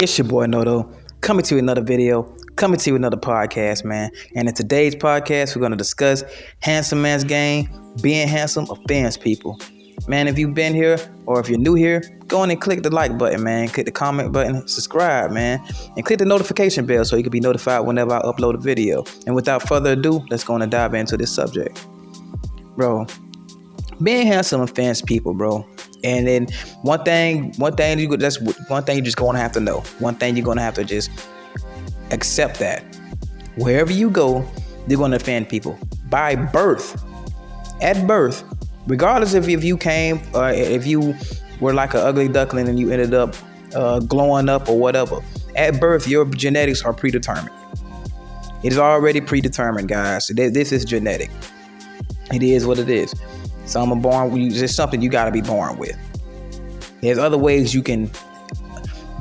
It's your boy Noto, coming to you another video, coming to you another podcast, man. And in today's podcast, we're going to discuss handsome man's game, being handsome offends people. Man, if you've been here or if you're new here, go on and click the like button, man. Click the comment button, subscribe, man. And click the notification bell so you can be notified whenever I upload a video. And without further ado, let's go on and dive into this subject. Bro, being handsome offends people, bro. And then one thing you're just gonna have to know. One thing you're gonna have to just accept that wherever you go, you're gonna offend people by birth. At birth, regardless if you came if you were like an ugly duckling and you ended up glowing up or whatever. At birth, your genetics are predetermined. It is already predetermined, guys. This is genetic. It is what it is. Some are born with, it's something you got to be born with. There's other ways you can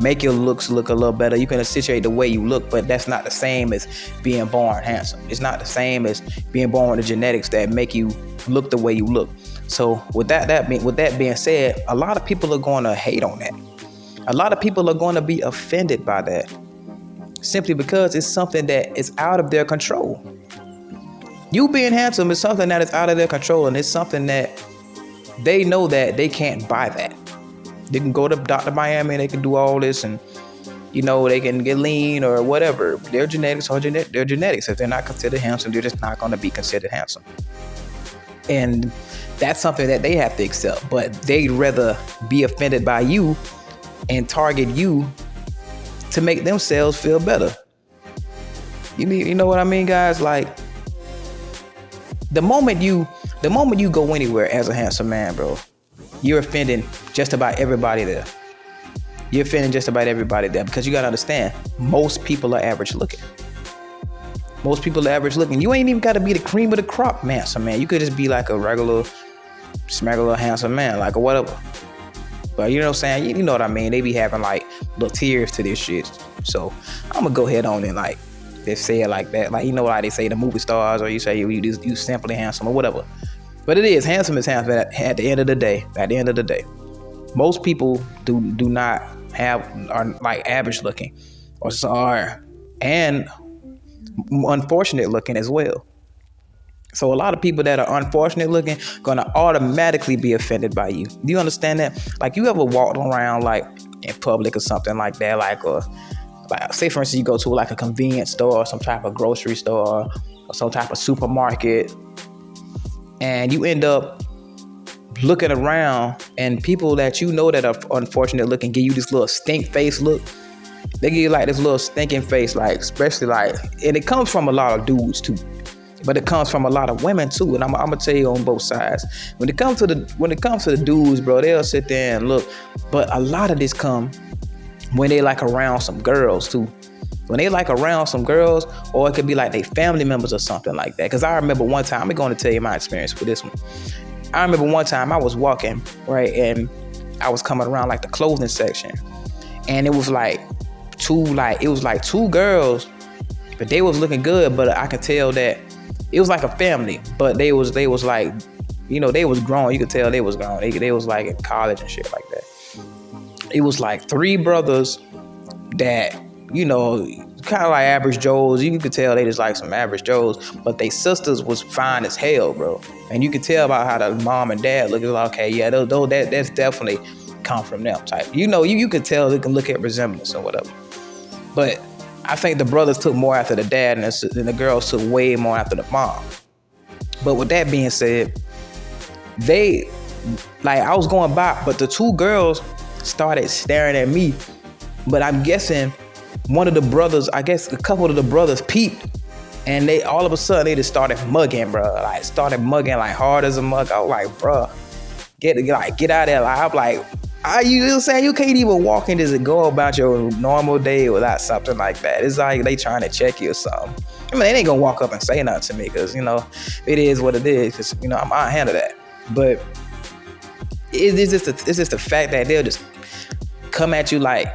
make your looks look a little better. You can accentuate the way you look, but that's not the same as being born handsome. It's not the same as being born with the genetics that make you look the way you look. So with that being said, a lot of people are going to hate on that. A lot of people are going to be offended by that simply because it's something that is out of their control. You being handsome is something that is out of their control, and it's something that they know that they can't buy that. They can go to Dr. Miami and they can do all this and, they can get lean or whatever. Their genetics are their genetics. If they're not considered handsome, they're just not going to be considered handsome. And that's something that they have to accept. But they'd rather be offended by you and target you to make themselves feel better. You know what I mean, guys? Like, the moment you go anywhere as a handsome man, bro, you're offending just about everybody there. You're offending just about everybody there because you got to understand, most people are average looking. Most people are average looking. You ain't even got to be the cream of the crop handsome man. You could just be like a regular handsome man, like or whatever. But you know what I'm saying? You know what I mean? They be having like little tears to this shit. So I'm going to go ahead on and like, they say it like that, like how they say the movie stars, or you say you simply handsome or whatever. But it is handsome at the end of the day. At the end of the day, most people do not are like average looking, or and unfortunate looking as well. So a lot of people that are unfortunate looking gonna automatically be offended by you. Do you understand that? Like, you ever walked around like in public or something like that, like say for instance you go to like a convenience store or some type of grocery store or some type of supermarket, and you end up looking around and people that that are unfortunate looking give you this little stink face look. They give you like this little stinking face, like especially like, and it comes from a lot of dudes too, but it comes from a lot of women too. And I'm gonna tell you on both sides. When it comes to the dudes, bro, they'll sit there and look, but a lot of this come when they like around some girls too. When they like around some girls, or it could be like they family members or something like that. Because I remember one time, I'm going to tell you my experience with this one. I remember one time I was walking, right, and I was coming around like the clothing section, and it was like two girls, but they was looking good, but I could tell that it was like a family, but they was like, they was grown. You could tell they was grown. They was like in college and shit like that. It was like three brothers that, kind of like average Joes. You could tell they just like some average Joes, but they sisters was fine as hell, bro. And you could tell about how the mom and dad look. Like, okay, yeah, that's definitely come from them type. You could tell they can look at resemblance or whatever. But I think the brothers took more after the dad, and the girls took way more after the mom. But with that being said, I was going by, but the two girls started staring at me. But I'm guessing one of the brothers, I guess a couple of the brothers peeped, and they all of a sudden they just started mugging, bro. Like started mugging like hard as a mug. I was like, bro, get out of there. Like, I'm like, you know what I'm saying? You can't even walk in and go about your normal day without something like that. It's like they trying to check you or something. I mean, they ain't gonna walk up and say nothing to me because, it is what it is. Because, I handle that. But it's just the fact that they'll just come at you like,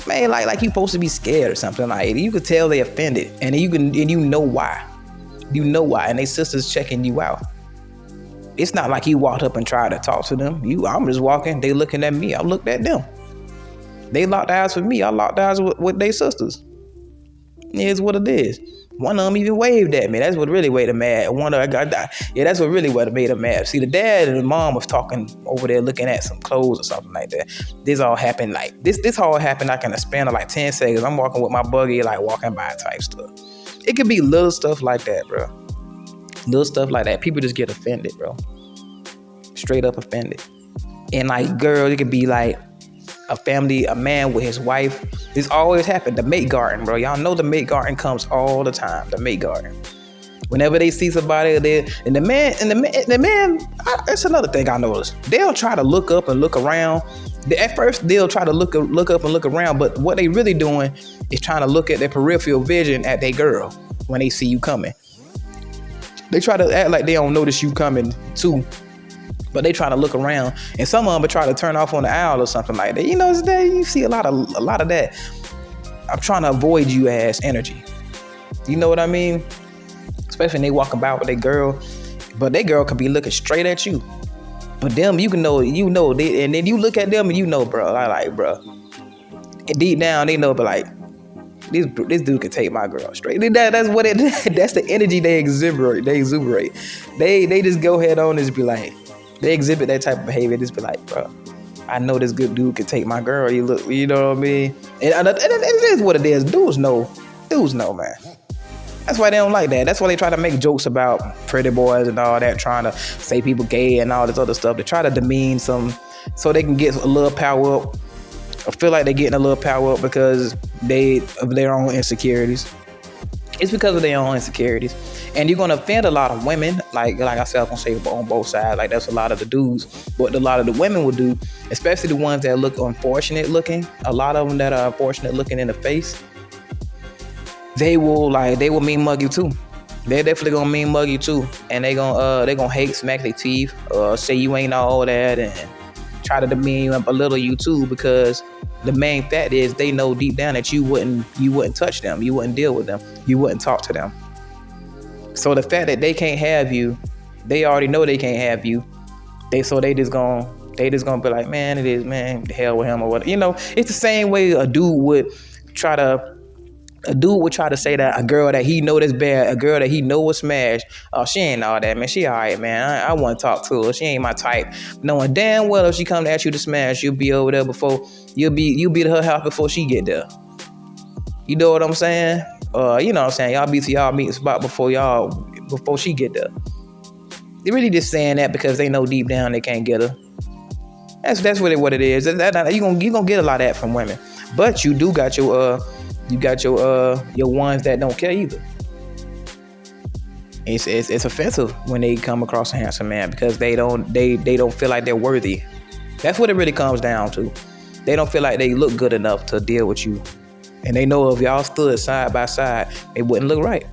man, like you supposed to be scared or something. Like, you could tell they offended, and you know why. And they sisters checking you out. It's not like you walked up and tried to talk to them. I'm just walking, they looking at me, I looked at them. They locked eyes with me. I locked eyes with their sisters. It is what it is. One of them even waved at me. That's what really made them mad. That's what really made them mad. See, the dad and the mom was talking over there, looking at some clothes or something like that. This all happened this all happened like in a span of like 10 seconds. I'm walking with my buggy, like walking by type stuff. It could be little stuff like that, bro. Little stuff like that. People just get offended, bro. Straight up offended. And like, girl, it could be like a man with his wife. This always happened. The mate garden, bro. Y'all know the mate garden comes all the time. The mate garden. Whenever they see somebody there, and the man, that's another thing I noticed. They'll try to look up and look around. At first, they'll try to look up and look around, but what they really doing is trying to look at their peripheral vision at their girl when they see you coming. They try to act like they don't notice you coming too. But they try to look around, and some of them try to turn off on the aisle or something like that. You know, you see a lot of that. I'm trying to avoid you ass energy. You know what I mean? Especially when they walk about with their girl, but their girl could be looking straight at you. But them, and then you look at them and you know, bro. Bro. And deep down, they know, but like, this dude could take my girl straight. That's what it. That's the energy they exuberate. They just go head on and just be like. They exhibit that type of behavior. Just be like, bro, I know this good dude could take my girl. You know what I mean? And it is what it is. Dudes know, man. That's why they don't like that. That's why they try to make jokes about pretty boys and all that, trying to say people gay and all this other stuff. They try to demean some so they can get a little power up. I feel like they're getting a little power up because of their own insecurities. It's because of their own insecurities. And you're going to offend a lot of women. Like I said, I'm going to say on both sides. Like, that's a lot of the dudes. What a lot of the women will do, especially the ones that look unfortunate looking, a lot of them that are unfortunate looking in the face, they will mean mug you too. They're definitely going to mean mug you too. And they're going to hate, smack their teeth, say you ain't all that, and try to demean you and belittle you too, because the main fact is they know deep down that you wouldn't touch them, you wouldn't deal with them, you wouldn't talk to them. So the fact that they can't have you, they already know they can't have you. They just gonna be like, man, it is, man, the hell with him or what. You know, it's the same way a dude would try to say that a girl that he know that's bad, a girl that he know will smash, oh, she ain't all that, man. She all right, man. I want to talk to her. She ain't my type. Knowing damn well if she come to ask you to smash, you'll be over there before you'll be at her house before she get there. You know what I'm saying? You know what I'm saying? Y'all be to y'all meeting spot before she get there. They really just saying that because they know deep down they can't get her. That's really what it is. You gonna get a lot of that from women, but you do got your ones that don't care either. It's offensive when they come across a handsome man because they don't feel like they're worthy. That's what it really comes down to. They don't feel like they look good enough to deal with you. And they know if y'all stood side by side, it wouldn't look right.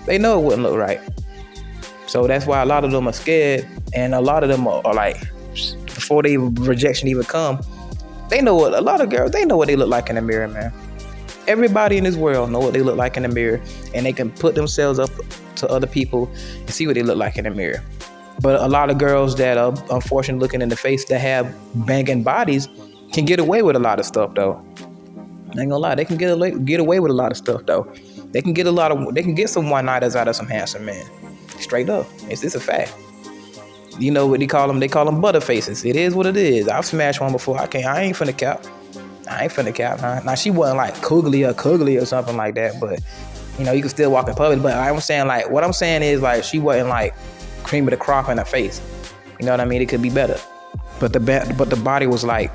They know it wouldn't look right. So that's why a lot of them are scared, and a lot of them are like, before the rejection even come, they know what a lot of girls, they know what they look like in the mirror, man. Everybody in this world know what they look like in the mirror, and they can put themselves up to other people and see what they look like in the mirror. But a lot of girls that are unfortunate looking in the face that have banging bodies can get away with a lot of stuff though. I ain't gonna lie, they can get away with a lot of stuff though. They can get some one-nighters out of some handsome men. Straight up. It's a fact. You know what they call them? They call them butter faces. It is what it is. I've smashed one before. I ain't finna cap. Now she wasn't like cuggly or something like that, but you know, you can still walk in public. But what I'm saying is like she wasn't like cream of the crop in her face. You know what I mean? It could be better. But the body was like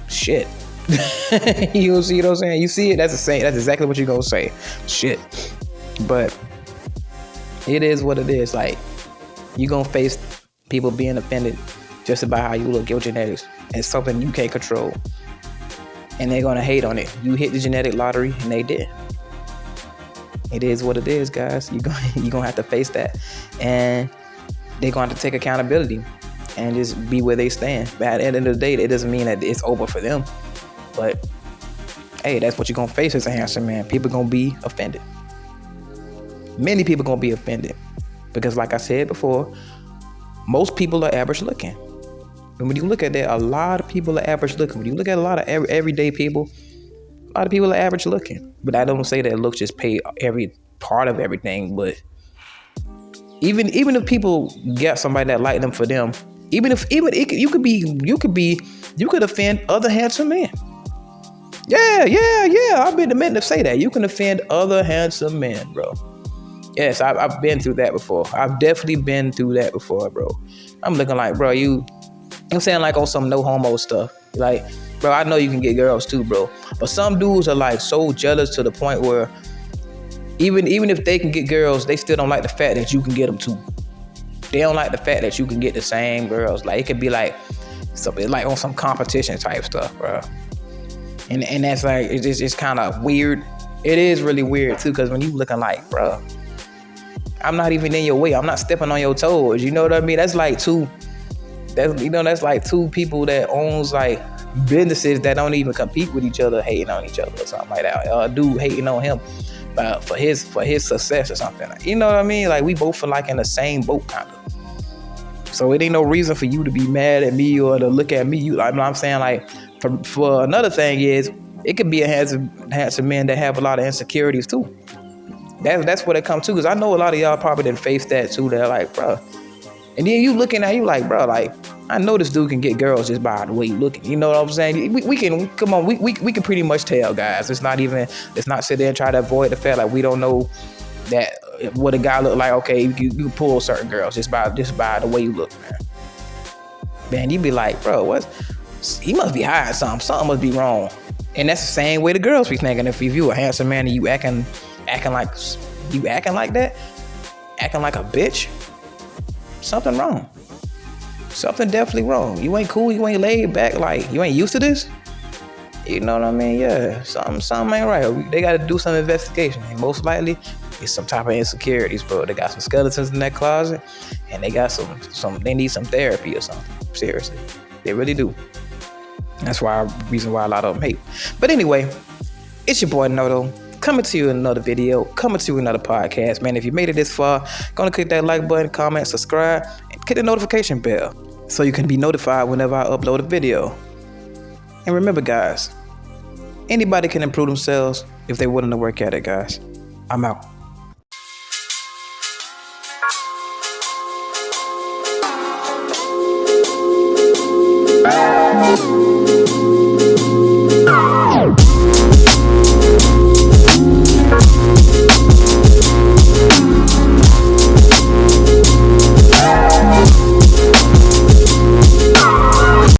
shit. You see what I'm saying? You see it? That's the same. That's exactly what you're gonna say. Shit. But it is what it is. Like, you're gonna face people being offended just about how you look, your genetics. It's something you can't control. And they're gonna hate on it. You hit the genetic lottery and they did. It is what it is, guys. You're gonna have to face that. And they're going to take accountability and just be where they stand. But at the end of the day, it doesn't mean that it's over for them. But hey, that's what you're gonna face as a handsome man. People gonna be offended. Many people gonna be offended because, like I said before, most people are average looking. And when you look at that, a lot of people are average looking. When you look at a lot of everyday people, a lot of people are average looking. But I don't say that looks just pay every part of everything. But even if people get somebody that like them for them, you could offend other handsome men. Yeah. I've been the man to say that you can offend other handsome men, bro. Yes, I've been through that before. I've definitely been through that before, bro. I'm looking like, bro, I'm saying like on some no homo stuff. Like, bro, I know you can get girls too, bro. But some dudes are like so jealous to the point where even if they can get girls, they still don't like the fact that you can get them too. They don't like the fact that you can get the same girls. Like it could be like something like on some competition type stuff, bro. And that's like it's kind of weird. It is really weird too, because when you looking like, bro, I'm not even in your way. I'm not stepping on your toes. You know what I mean? That's like that's like two people that owns like businesses that don't even compete with each other, hating on each other or something like that. A dude hating on him for his success or something. You know what I mean? Like we both are like in the same boat kind of. So it ain't no reason for you to be mad at me or to look at me. I'm saying like for another thing is it could be a handsome man that have a lot of insecurities too. That's what it comes to, because I know a lot of y'all probably didn't face that too. They're like, bro. And then you looking at you like, bro, like, I know this dude can get girls just by the way you looking. You know what I'm saying? We can pretty much tell, guys. Let's not sit there and try to avoid the fact like we don't know that what a guy look like. Okay, you can pull certain girls just by the way you look, man. Man, you be like, bro, he must be hiding something. Something must be wrong. And that's the same way the girls be thinking. If you a handsome man and you acting like that, acting like a bitch, something wrong. Something definitely wrong. You ain't cool. You ain't laid back. Like you ain't used to this. You know what I mean? Yeah, something ain't right. They got to do some investigation. And most likely, it's some type of insecurities, bro. They got some skeletons in that closet, and they got some. They need some therapy or something. Seriously, they really do. That's reason why a lot of them hate. But anyway, it's your boy Noto, coming to you in another video, coming to you in another podcast, man. If you made it this far, gonna click that like button, comment, subscribe, and hit the notification bell so you can be notified whenever I upload a video. And remember, guys, anybody can improve themselves if they're willing to work at it, guys. I'm out.